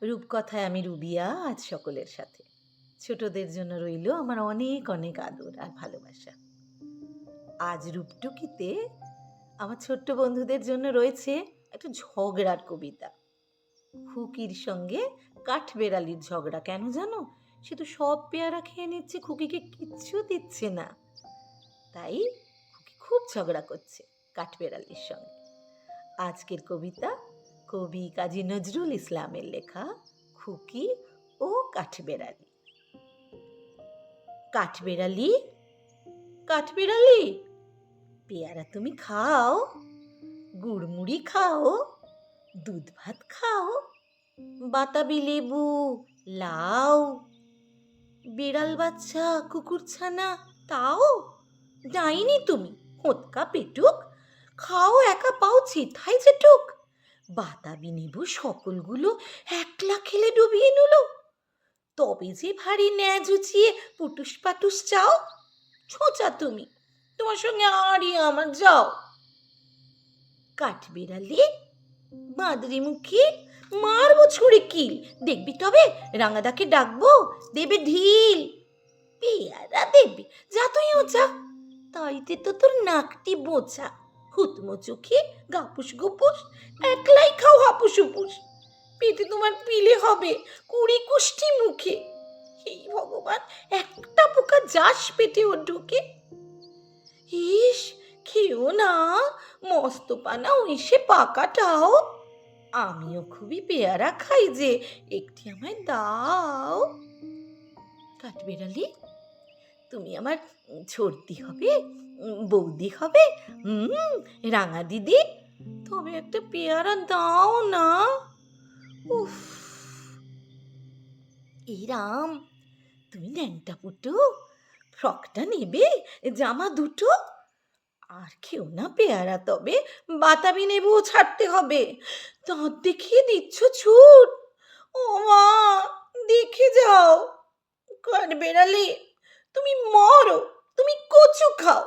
রূপকথায় আমি রুবিয়া আজ সকলের সাথে। ছোটদের জন্য রইল আমার অনেক অনেক আদর আর ভালোবাসা। আজ রূপটুকিতে আমার ছোট্ট বন্ধুদের জন্য রয়েছে একটা ঝগড়ার কবিতা। খুকির সঙ্গে কাঠবেড়ালির ঝগড়া। কেন জানো? সে তো সব পেয়ারা খেয়ে নিচ্ছে, খুকিকে কিচ্ছু দিচ্ছে না। তাই খুকি খুব ঝগড়া করছে কাঠবেড়ালির সঙ্গে। আজকের কবিতা কবি কাজী নজরুল ইসলামের লেখা খুকি ও কাঠবেড়ালি। কাঠবেড়ালি, কাঠবেড়ালি, পেয়ারা তুমি খাও, গুড়মুড়ি খাও, দুধ ভাত খাও, বাতাবি লেবু, লাউ, বিড়াল বাচ্চা, কুকুর ছানা তাও? ডাইনি তুমি, হোঁতকা পেটুক, খাও একা পাও চিথাই যেটুক, বাতাবি নেবু সকলগুলো একলা খেলে ডুবিয়ে নিল, তবে যে ভারী ন্যাজ উচিয়ে পুটুস পাটুস চাও, ছোঁচা তুমি, তোমার সঙ্গে আরই আমার যাও। কাঠবিড়ালি, বাঁদরি মুখী, মারবো ছুঁড়ে কিল, দেখবি তবে রাঙাদাকে ডাকবো, দেবে ঢিল। পেয়ারা দেবে, যা তুইও যা, তাইতে তো তোর নাকটি বোঝা, হুতমো চোখে গাপুস গুপুস, একলাই খাও হাপুস উপুস, পেটে তোমার পিলে হবে 20 মুখে। এই ভগবান, একটা পোকা যাস পেটে ও ঢুকে। ইস, খেও না, মস্ত পানা ওইসে পাকাটাও, আমিও খুবই পেয়ারা খাই যে, একটি আমায় দাও। কাঠবেড়ালি, তুমি আমার ছোটদি হবে, বৌদি হবে, রাঙা দিদি, তবে একটা পেয়ারা দাও না। উফ, এই রাম, তুমি ন্যাংটা পুটু, ফ্রকটা নেবে, জামা দুটো, আর খেও না পেয়ারা, তবে বাতাবি নেবুও ছাড়তে হবে, দাঁত দেখিয়ে দিচ্ছ ছুট। ও মা, দেখে যাও। কাঠবেড়ালি, তুমি মরো, তুমি কচু খাও,